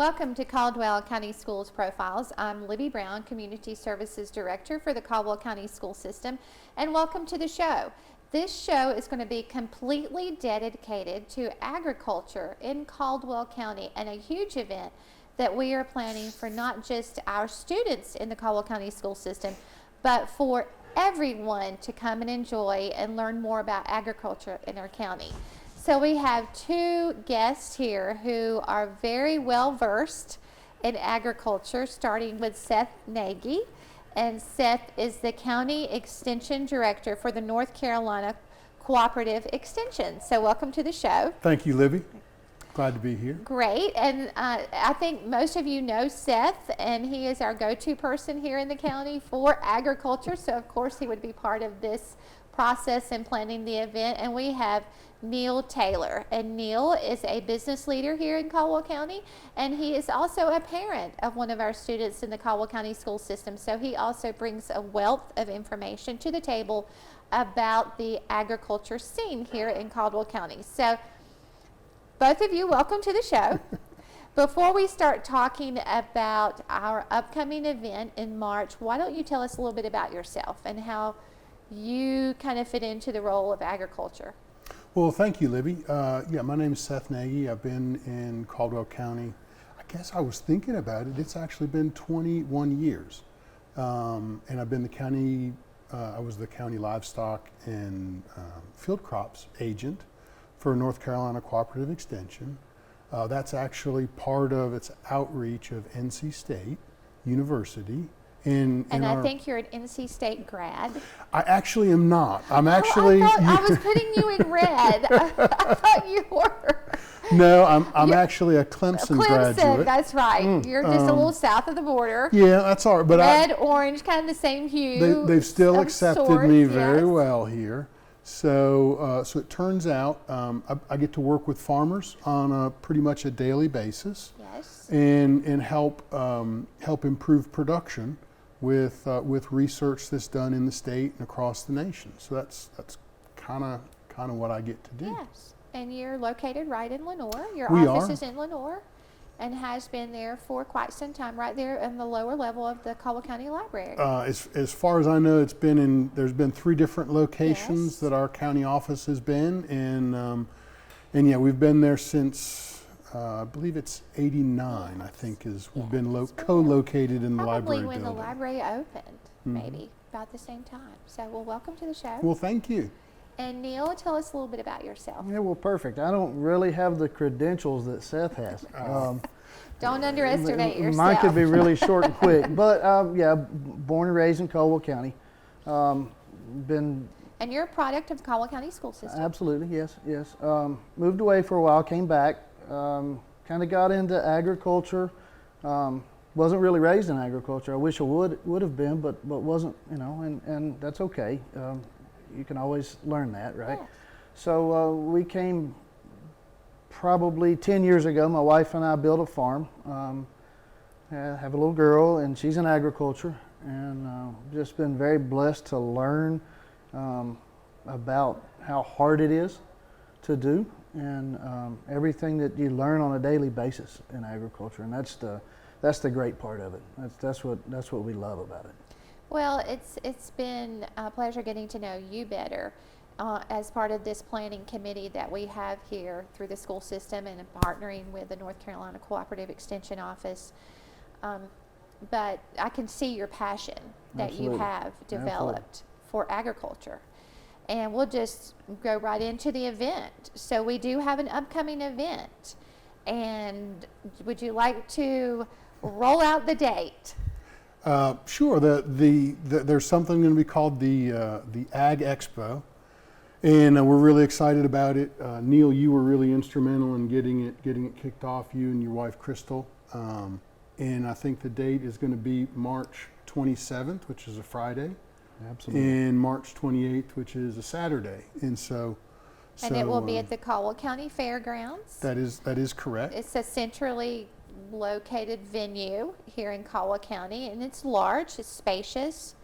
Welcome to Caldwell County Schools Profiles. I'm Libby Brown, Community Services Director for the Caldwell County School System, and welcome to the show. This show is going to be completely dedicated to agriculture in Caldwell County, and a huge event that we are planning for not just our students in the Caldwell County School System, but for everyone to come and enjoy and learn more about agriculture in our county. So we have two guests here who are very well versed in agriculture, starting with Seth Nagy. And Seth is the County Extension Director for the North Carolina Cooperative Extension. So welcome to the show. Thank you, Libby. Glad to be here. Great. And I think most of you know Seth, and he is our go-to person here in the county for agriculture. So of course he would be part of this process in planning the event. And we have Neil Taylor, and Neil is a business leader here in Caldwell County, and he is also a parent of one of our students in the Caldwell County School System. So he also brings a wealth of information to the table about the agriculture scene here in Caldwell County. So both of you, welcome to the show. Before we start talking about our upcoming event in March, why don't you tell us a little bit about yourself and how you kind of fit into the role of agriculture? Well, thank you, Libby. My name is Seth Nagy. I've been in Caldwell County. I guess I was thinking about it. It's actually been 21 years. And I've been I was the county livestock and field crops agent for North Carolina Cooperative Extension. That's actually part of its outreach of NC State University. And I think you're an NC State grad. I actually am not. I'm actually. I was putting you in red. I thought you were. No, I'm actually a Clemson graduate. That's right. You're just a little south of the border. Yeah, that's all right. But red, orange, kind of the same hue. They've still accepted me very well here. So it turns out I get to work with farmers on pretty much a daily basis. Yes. And help improve production with research that's done in the state and across the nation. So that's kind of what I get to do. Yes, and you're located right in Lenoir. Your We office are. is in Lenoir, and has been there for quite some time. Right there in the lower level of the Caldwell County Library. As far as I know, there's been 3 different locations Yes. that our county office has been, and yeah, we've been there since. I believe it's 89, I think, we've been co-located in the library Probably when building. the library opened, maybe, about the same time. So, well, welcome to the show. Well, thank you. And Neil, tell us a little bit about yourself. Yeah, well, perfect. I don't really have the credentials that Seth has. Don't underestimate yourself. Mine could be really short and quick. But, born and raised in Caldwell County. And you're a product of the Caldwell County School System. Absolutely, yes. Moved away for a while, came back. Kind of got into agriculture. Wasn't really raised in agriculture. I wish I would have been, but wasn't, and that's okay. You can always learn that, right? Yes. So we came probably 10 years ago. My wife and I built a farm. Have a little girl, and she's in agriculture, and just been very blessed to learn about how hard it is to do, and everything that you learn on a daily basis in agriculture, and that's the great part of it. That's what we love about it. Well, it's been a pleasure getting to know you better as part of this planning committee that we have here through the school system and partnering with the North Carolina Cooperative Extension Office. But I can see your passion that Absolutely. you have developed for agriculture. And we'll just go right into the event. So we do have an upcoming event. And would you like to roll out the date? Sure. There's something going to be called the Ag Expo, and we're really excited about it. Neil, you were really instrumental in getting it kicked off. You and your wife Crystal, and I think the date is going to be March 27th, which is a Friday. Absolutely. And March 28th, which is a Saturday, and it will be at the Caldwell County Fairgrounds. That is correct. It's a centrally located venue here in Caldwell County, and it's large, it's spacious.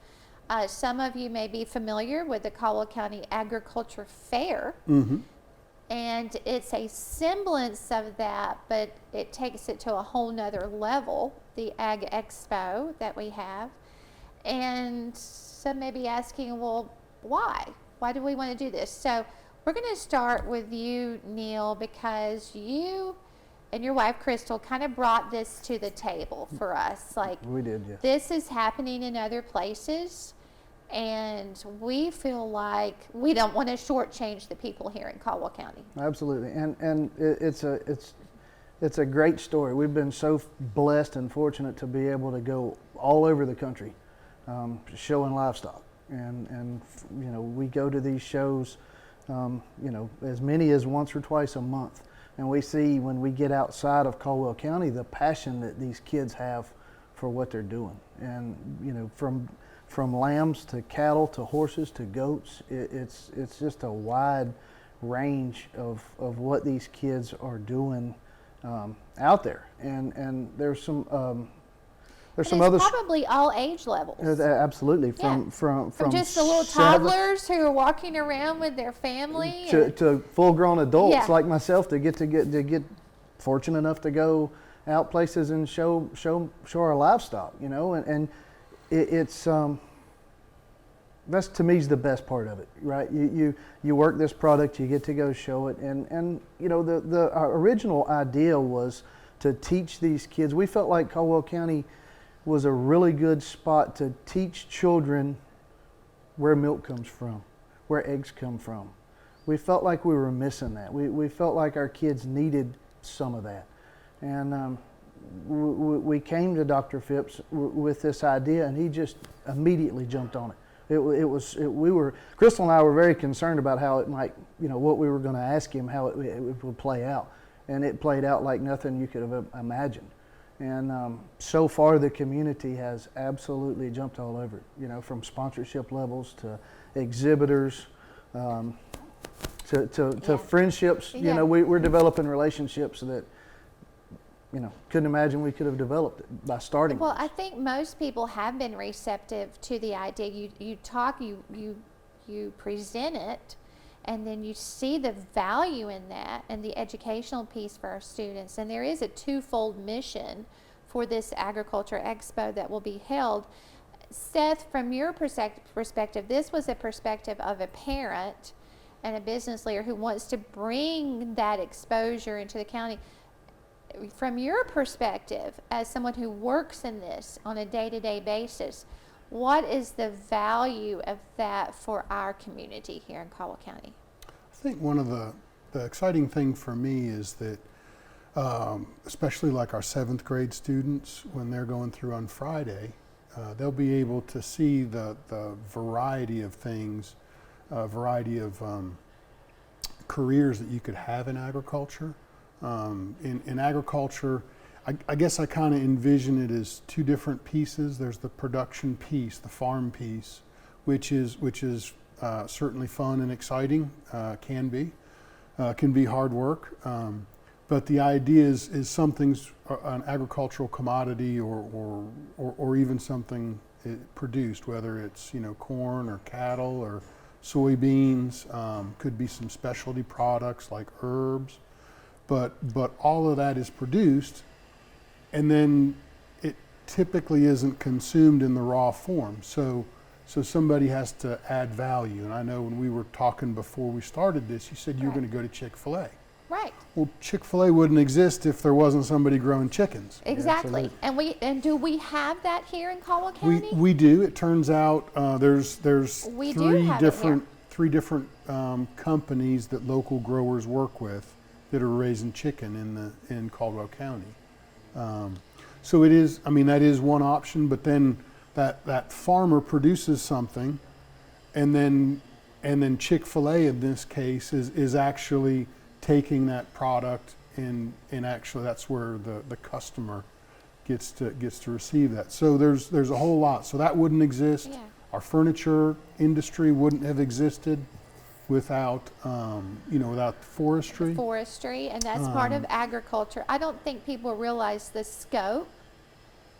Some of you may be familiar with the Caldwell County Agriculture Fair. Mm-hmm. and it's a semblance of that, but it takes it to a whole nother level, the Ag Expo that we have. And some may be asking, well, why? Why do we want to do this? So we're going to start with you, Neil, because you and your wife, Crystal, kind of brought this to the table for us. Like, We did, yeah. this is happening in other places, and we feel like we don't want to shortchange the people here in Caldwell County. Absolutely, and it's a great story. We've been so blessed and fortunate to be able to go all over the country, showing livestock, and you know, we go to these shows, you know, as many as once or twice a month, and we see when we get outside of Caldwell County the passion that these kids have for what they're doing, and you know, from lambs to cattle to horses to goats, it's just a wide range of what these kids are doing out there, and there's some other probably all age levels. Absolutely, Yeah. from Just the little 7 toddlers who are walking around with their family. to full-grown adults Yeah. like myself to get fortunate enough to go out places and show our livestock, you know, and it's that's to me is the best part of it, right? You work this product, you get to go show it, and you know, our original idea was to teach these kids. We felt like Caldwell County was a really good spot to teach children where milk comes from, where eggs come from. We felt like we were missing that. We felt like our kids needed some of that, and we came to Dr. Phipps with this idea, and he just immediately jumped on it. Crystal and I were very concerned about how it might, you know, what we were going to ask him, how it would play out, and it played out like nothing you could have imagined. And so far, the community has absolutely jumped all over it. You know, from sponsorship levels to exhibitors, to friendships. Yeah. You know, we're developing relationships that, you know, couldn't imagine we could have developed it by starting. Well, this. I think most people have been receptive to the idea. You talk, you present it, and then you see the value in that and the educational piece for our students. And there is a twofold mission for this Agriculture Expo that will be held. Seth, from your perspective, this was a perspective of a parent and a business leader who wants to bring that exposure into the county. From your perspective, as someone who works in this on a day-to-day basis, what is the value of that for our community here in Caldwell County? I think one of the exciting thing for me is that, especially like our 7th grade students, when they're going through on Friday, they'll be able to see the variety of things, variety of careers that you could have in agriculture. In agriculture, I guess I kind of envision it as two different pieces. There's the production piece, the farm piece, which is certainly fun and exciting, can be hard work. But the idea is something's an agricultural commodity or even something produced, whether it's, you know, corn or cattle or soybeans, could be some specialty products like herbs. But all of that is produced, and then it typically isn't consumed in the raw form. So somebody has to add value. And I know when we were talking before we started this, you said you were Right. going to go to Chick-fil-A. Right. Well, Chick-fil-A wouldn't exist if there wasn't somebody growing chickens. Exactly. absolutely. And do we have that here in Caldwell County? We do. It turns out there's We do three have it here. different companies that local growers work with that are raising chicken in Caldwell County. So it is. I mean, that is one option. But then that farmer produces something, and then Chick-fil-A in this case is actually taking that product and actually that's where the customer gets to receive that. So there's a whole lot. So that wouldn't exist. Yeah. Our furniture industry wouldn't have existed without without forestry. Forestry, and that's part of agriculture. I don't think people realize the scope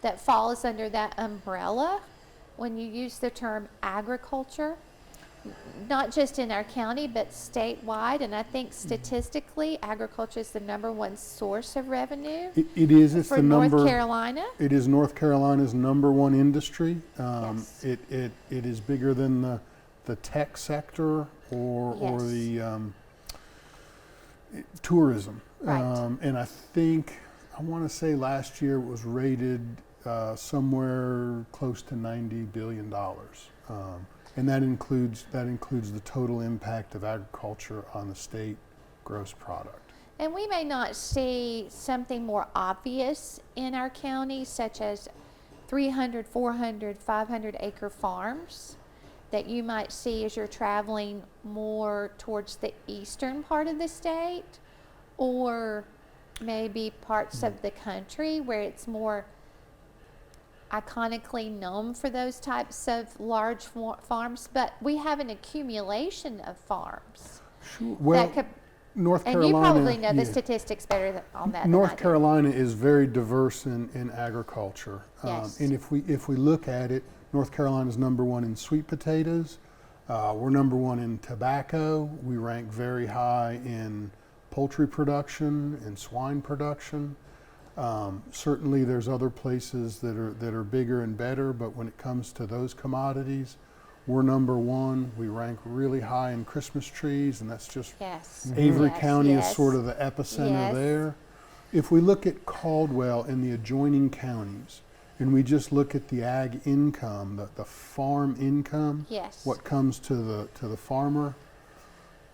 that falls under that umbrella when you use the term agriculture. not just in our county, but statewide. And I think statistically, agriculture is the #1 source of revenue It is. It's for the number. North Carolina. It is North Carolina's #1 industry. Yes. It is bigger than the tech sector or Yes. the tourism. Right. And I think, I want to say last year it was rated somewhere close to $90 billion. And that includes the total impact of agriculture on the state gross product. And we may not see something more obvious in our county, such as 300, 400, 500 acre farms that you might see as you're traveling more towards the eastern part of the state, or maybe parts of the country where it's more iconically known for those types of large farms. But we have an accumulation of farms. Well, that could, North and Carolina. you probably know the yeah. statistics better on that. North than I do. Carolina is very diverse in agriculture. Yes. And if we look at it, North Carolina's #1 in sweet potatoes. We're #1 in tobacco. We rank very high in poultry production and swine production. Certainly there's other places that are bigger and better, but when it comes to those commodities, we're #1. We rank really high in Christmas trees, and that's just Yes. Avery Yes, County yes. is sort of the epicenter Yes. there. If we look at Caldwell and the adjoining counties, and we just look at the ag income, the farm income, Yes. what comes to the farmer,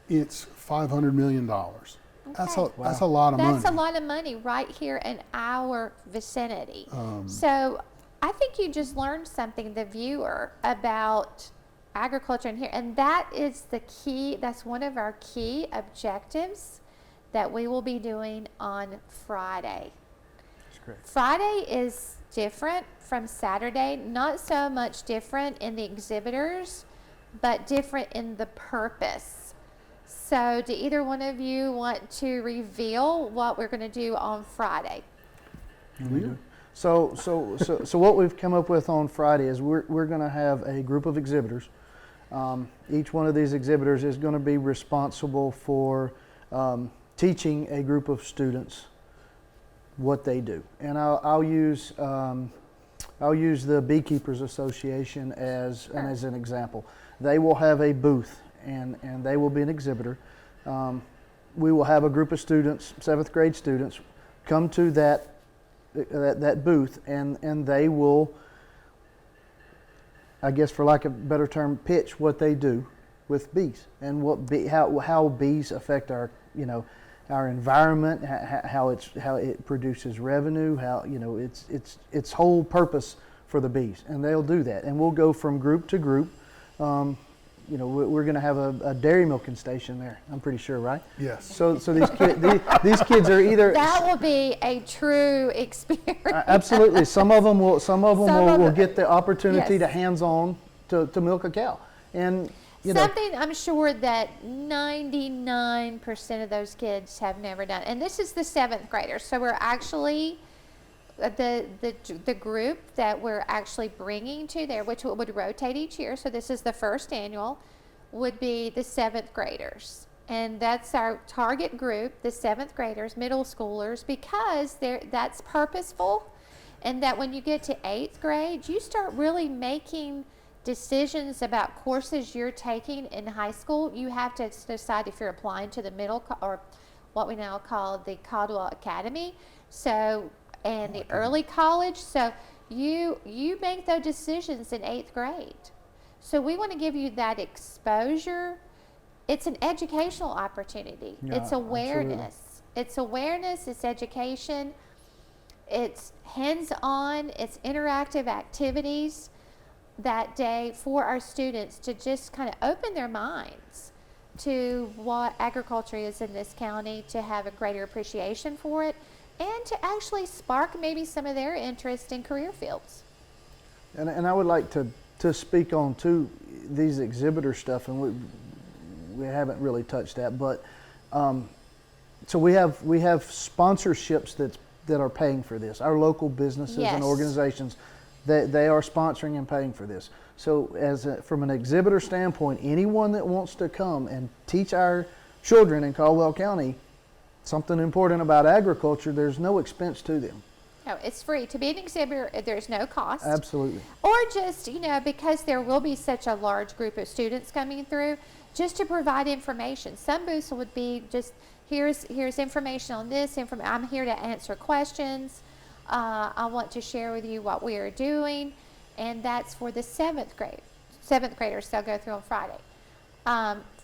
it's $500 million. That's Okay. that's a lot of money. That's a lot of money right here in our vicinity. So I think you just learned something, the viewer, about agriculture in here. And that is the key, that's one of our key objectives that we will be doing on Friday. That's great. Friday is different from Saturday, not so much different in the exhibitors, but different in the purpose. So do either one of you want to reveal what we're going to do on Friday? We do. So what we've come up with on Friday is we're going to have a group of exhibitors. Each one of these exhibitors is going to be responsible for teaching a group of students what they do. And I'll use the Beekeepers Association as an example. They will have a booth, and they will be an exhibitor. We will have a group of students, 7th grade students, come to that booth, and they will, I guess for lack of a better term, pitch what they do with bees and how bees affect our environment, how it produces revenue, its whole purpose for the bees, and they'll do that. And we'll go from group to group. We're going to have a dairy milking station there. I'm pretty sure, right? Yes. So these kids are either That will be a true experience. absolutely. Some of them will get the opportunity Yes. to hands-on to milk a cow, and Something I'm sure that 99% of those kids have never done. And this is the 7th graders. So we're actually, the group that we're actually bringing to there, which would rotate each year, so this is the first annual, would be the 7th graders. And that's our target group, the 7th graders, middle schoolers, because that's purposeful. And that when you get to 8th grade, you start really making decisions about courses you're taking in high school. You have to decide if you're applying to the middle or what we now call the Caldwell Academy, and the early college. So you make those decisions in 8th grade. So we want to give you that exposure. It's an educational opportunity. Yeah, It's awareness. It's awareness. It's education. It's hands-on. It's interactive activities that day for our students to just kind of open their minds to what agriculture is in this county, to have a greater appreciation for it, and to actually spark maybe some of their interest in career fields. And I would like to speak on too these exhibitor stuff, and we haven't really touched that, but so we have sponsorships that are paying for this. Our local businesses Yes. and organizations They are sponsoring and paying for this. So from an exhibitor standpoint, anyone that wants to come and teach our children in Caldwell County something important about agriculture, there's no expense to them. No, it's free. To be an exhibitor, there's no cost. Absolutely. Or just, because there will be such a large group of students coming through, just to provide information. Some booths would be just, here's information on this, I'm here to answer questions. I want to share with you what we are doing. And that's for the 7th graders, they'll go through on Friday.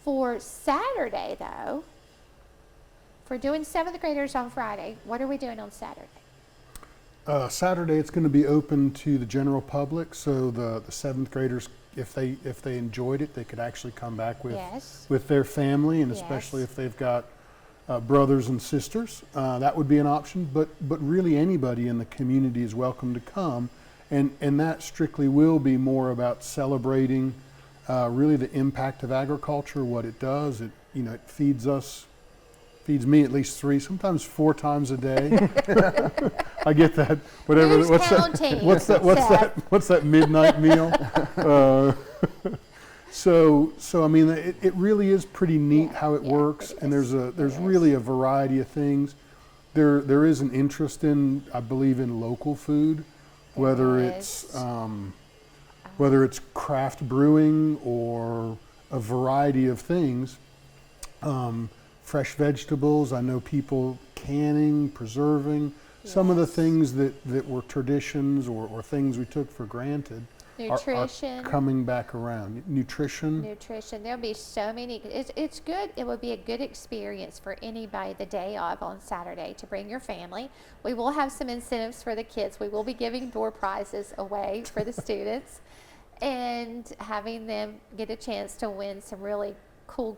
For Saturday, though, for doing 7th graders on Friday, what are we doing on Saturday? Saturday, it's going to be open to the general public, so the 7th graders, if they enjoyed it, they could actually come back with their family, and especially if they've got brothers and sisters, that would be an option. But really, anybody in the community is welcome to come, and that strictly will be more about celebrating really the impact of agriculture, what it does. It feeds me at least 3, sometimes 4 times a day. I get that. Whatever. Who's counting? What's that midnight meal? So I mean, it really is pretty neat how it works, and there's really a variety of things. There is an interest in, I believe, in local food, whether it's craft brewing or a variety of things. Fresh vegetables. I know people canning, preserving. Some of the things that were traditions or things we took for granted are coming back around. Nutrition. There'll be so many. It's good. It would be a good experience for anybody the day of on Saturday to bring your family. We will have some incentives for the kids. We will be giving door prizes away for the students and having them get a chance to win some really cool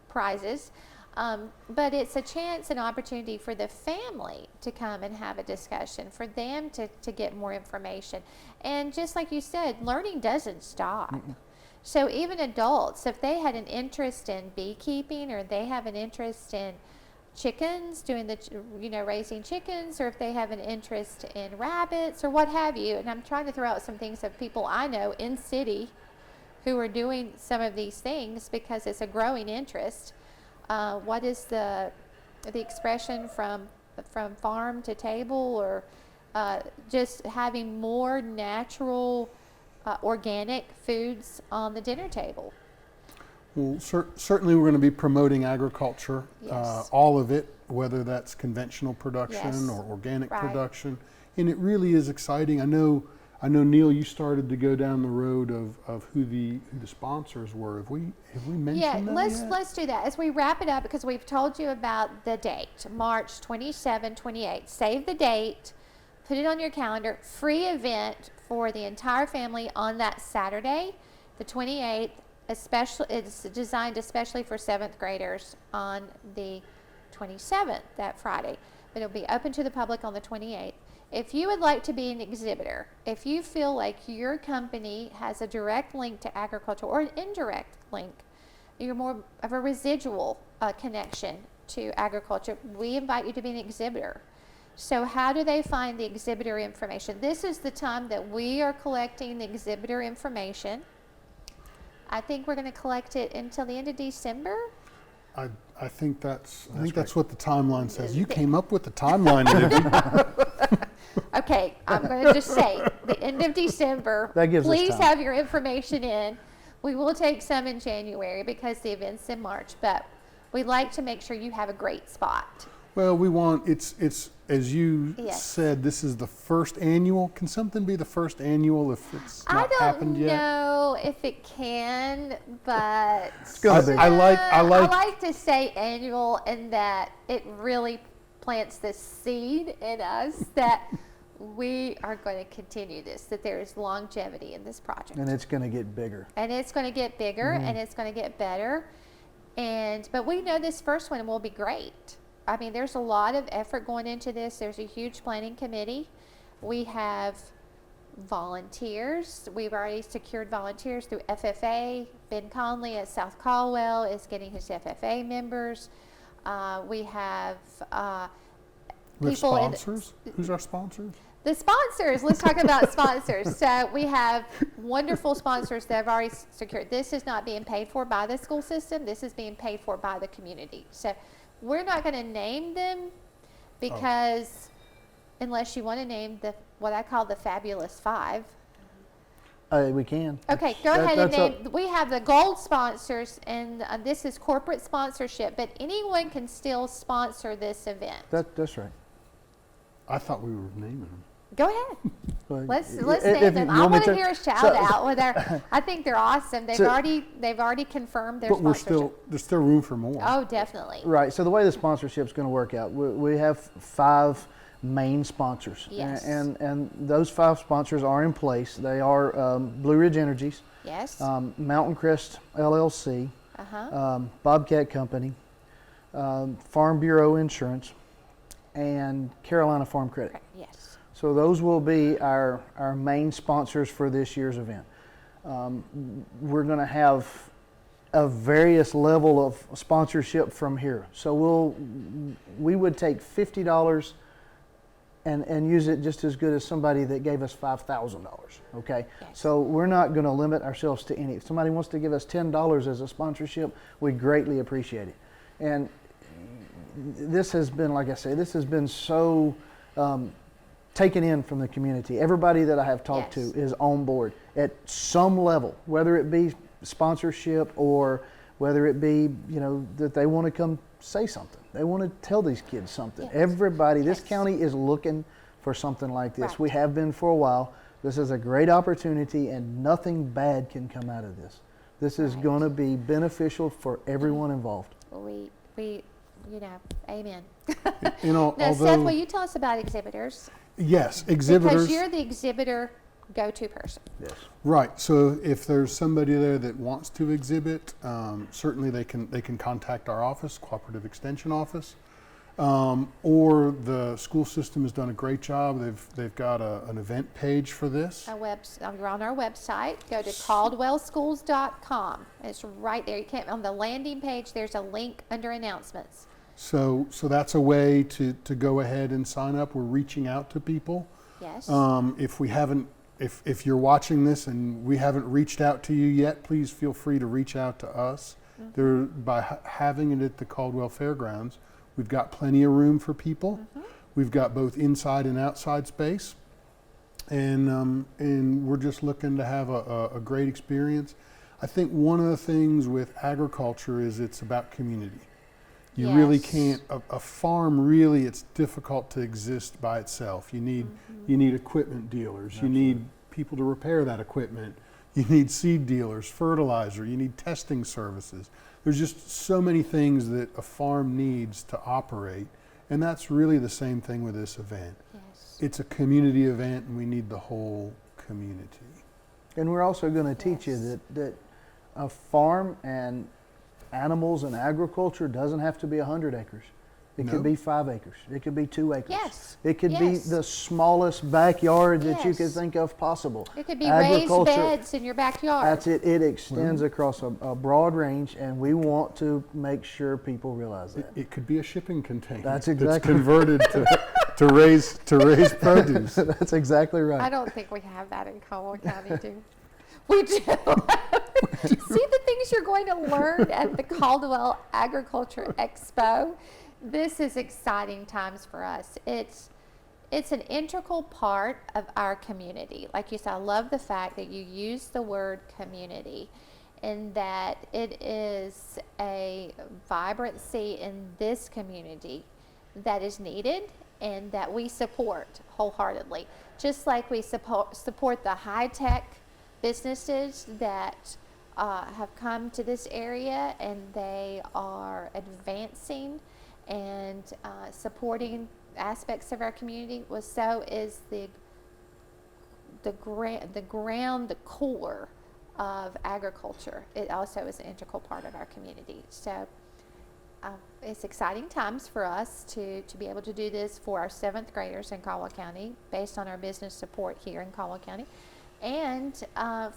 prizes. But it's a chance, an opportunity for the family to come and have a discussion, for them to get more information. And just like you said, learning doesn't stop. So even adults, if they had an interest in beekeeping, or they have an interest in chickens, raising chickens, or if they have an interest in rabbits or what have you, and I'm trying to throw out some things of people I know in city who are doing some of these things because it's a growing interest. What is the expression from farm to table, or just having more natural, organic foods on the dinner table? Well, certainly we're going to be promoting agriculture, all of it, whether that's conventional production or organic production, and it really is exciting. I know, Neil, you started to go down the road of who the sponsors were. Have we mentioned that let's do that as we wrap it up, because we've told you about the date, March 27, 28. Save the date, put it on your calendar. Free event for the entire family on that Saturday, the 28th. It's designed especially for 7th graders on the 27th, that Friday, but it'll be open to the public on the 28th. If you would like to be an exhibitor, if you feel like your company has a direct link to agriculture or an indirect link, you're more of a residual connection to agriculture, we invite you to be an exhibitor. So how do they find the exhibitor information? This is the time that we are collecting the exhibitor information. I think we're going to collect it until the end of December. I think that's what the timeline says. You came up with the timeline, Libby. Okay, I'm going to just say the end of December. That gives us Please time. have your information in. We will take some in January because the event's in March, but we'd like to make sure you have a great spot. Well, we want it's as you said, this is the first annual. Can something be the first annual if it's not happened yet? I don't know if it can, but It's gonna be. I like to say annual, in that it really plants this seed in us that we are going to continue this, that there is longevity in this project. And it's going to get bigger. And it's going to get bigger, and it's going to get better. But we know this first one will be great. I mean, there's a lot of effort going into this. There's a huge planning committee. We have volunteers. We've already secured volunteers through FFA. Ben Conley at South Caldwell is getting his FFA members. We have we have people sponsors. Who's our sponsors? The sponsors, let's talk about sponsors. So we have wonderful sponsors that have already secured. This is not being paid for by the school system. This is being paid for by the community. So we're not going to name them because unless you want to name what I call the Fabulous Five. We can. Okay, go ahead and name. We have the gold sponsors, and this is corporate sponsorship, but anyone can still sponsor this event. That's right. I thought we were naming them. Go ahead. Let's If name them. I want to hear a shout so- out. I think they're awesome. They've already confirmed their But sponsorship. there's still room for more. Oh, definitely. Right. So the way the sponsorship is going to work out, we have 5 main sponsors. Yes. And those 5 sponsors are in place. They are Blue Ridge Energies, Yes. Mountain Crest LLC, Bobcat Company, Farm Bureau Insurance, and Carolina Farm Credit. Yes. So those will be our main sponsors for this year's event. We're going to have a various level of sponsorship from here. So we would take $50 and use it just as good as somebody that gave us $5,000. Okay. Yes. So we're not going to limit ourselves to any. If somebody wants to give us $10 as a sponsorship, we greatly appreciate it. And this has been, like I say, this has been so taken in from the community. Everybody that I have talked to is on board at some level, whether it be sponsorship or whether it be, that they want to come say something. They want to tell these kids something. Yes. Everybody, this Yes. county is looking for something like this. Right. We have been for a while. This is a great opportunity, and nothing bad can come out of this. This is Right. going to be beneficial for everyone involved. We amen. Now, Now, Seth, will you tell us about exhibitors? yes, exhibitors. Because you're the exhibitor go-to person. Yes. Right. So if there's somebody there that wants to exhibit, certainly they can contact our office, Cooperative Extension Office, or the school system has done a great job. They've got an event page for this. You're on our website. Go to caldwellschools.com. It's right there. You can't on the landing page. There's a link under announcements. So that's a way to go ahead and sign up. We're reaching out to people. Yes. If you're watching this and we haven't reached out to you yet, please feel free to reach out to us. By having it at the Caldwell Fairgrounds, we've got plenty of room for people. We've got both inside and outside space, and we're just looking to have a great experience. I think one of the things with agriculture is it's about community. You really can't, a farm really, it's difficult to exist by itself. You need equipment dealers. Absolutely. You need people to repair that equipment. You need seed dealers, fertilizer, you need testing services. There's just so many things that a farm needs to operate. And that's really the same thing with this event. Yes. It's a community event and we need the whole community. And we're also going to teach you that a farm and animals and agriculture doesn't have to be 100 acres. It No. could be 5 acres. It could be 2 acres. Yes. It could be Yes. the smallest backyard that you could Yes. think of possible. It could be raised Agriculture, beds in your backyard. That's it. It extends across a broad range, and we want to make sure people realize that. It could be a shipping container That's exactly- converted to raise produce. That's exactly right. I don't think we have that in Caldwell County, do we? Do. See the things you're going to learn at the Caldwell Agriculture Expo. This is exciting times for us. It's an integral part of our community. Like you said, I love the fact that you use the word community and that it is a vibrancy in this community that is needed and that we support wholeheartedly. Just like we support the high-tech businesses that have come to this area and they are advancing and supporting aspects of our community. Well, so is the core of agriculture. It also is an integral part of our community. So it's exciting times for us to be able to do this for our 7th graders in Caldwell County based on our business support here in Caldwell County and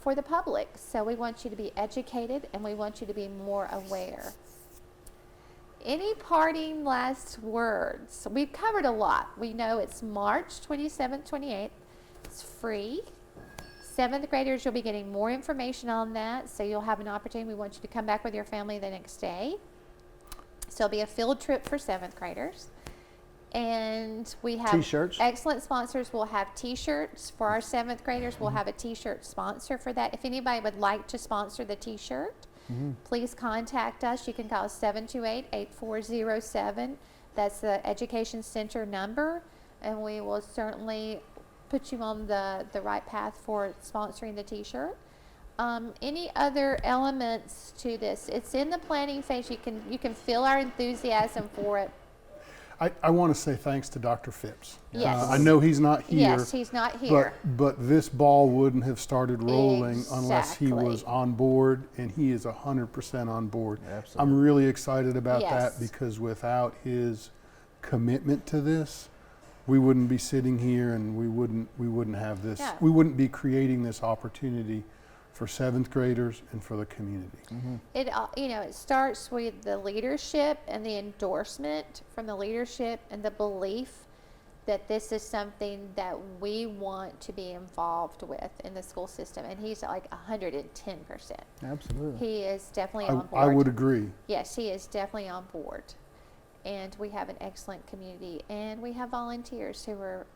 for the public. So we want you to be educated and we want you to be more aware. Any parting last words? We've covered a lot. We know it's March 27th, 28th. It's free. 7th graders, you'll be getting more information on that, so you'll have an opportunity. We want you to come back with your family the next day. So it'll be a field trip for 7th graders. And we have T-shirts. excellent sponsors. We'll have T-shirts for our 7th graders. We'll have a T-shirt sponsor for that. If anybody would like to sponsor the T-shirt, please contact us. You can call us 728-8407. That's the Education Center number, and we will certainly put you on the right path for sponsoring the T-shirt. Any other elements to this? It's in the planning phase. You can feel our enthusiasm for it. I want to say thanks to Dr. Phipps. Yes. I know he's not here. Yes, he's not here. But this ball wouldn't have started rolling unless he Exactly. was on board, and he is 100% on board. Absolutely. I'm really excited about Yes. that, because without his commitment to this, we wouldn't be sitting here, and we wouldn't have this. Yeah. We wouldn't be creating this opportunity for 7th graders and for the community. It it starts with the leadership and the endorsement from the leadership and the belief that this is something that we want to be involved with in the school system. And he's like 110%. Absolutely. He is definitely on board. I would agree. Yes, he is definitely on board. And we have an excellent community, and we have volunteers who are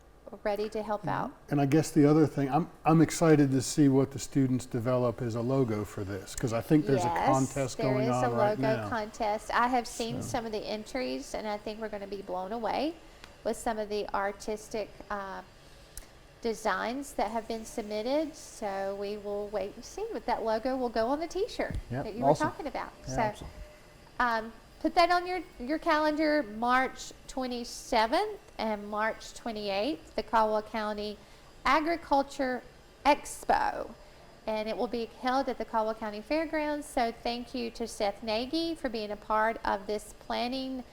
ready to help out. And I guess the other thing, I'm excited to see what the students develop as a logo for this, because I think there's a contest going on right There is a logo now. contest. I have seen some of the entries, and I think we're going to be blown away with some of the artistic designs that have been submitted. So we will wait and see. But that logo will go on the T-shirt Yep, that you awesome. were talking about. Yeah, So absolutely. put that on your calendar, March 27th and March 28th, the Caldwell County Agriculture Expo. And it will be held at the Caldwell County Fairgrounds. So thank you to Seth Nagy for being a part of this planning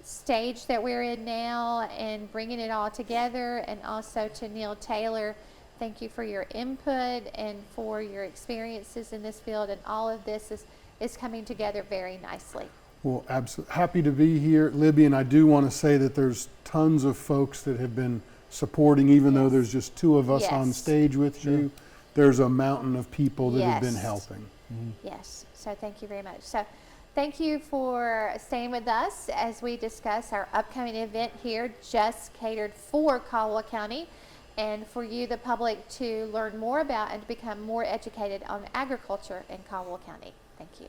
stage that we're in now and bringing it all together. And also to Neil Taylor, thank you for your input and for your experiences in this field. And all of this is coming together very nicely. Well, absolutely happy to be here, Libby, and I do want to say that there's tons of folks that have been supporting, even though there's just 2 of us on Yes. stage with you. There's a mountain of people that have been Yes. helping. Yes, so thank you very much. So thank you for staying with us as we discuss our upcoming event here, just catered for Caldwell County, and for you, the public, to learn more about and to become more educated on agriculture in Caldwell County. Thank you.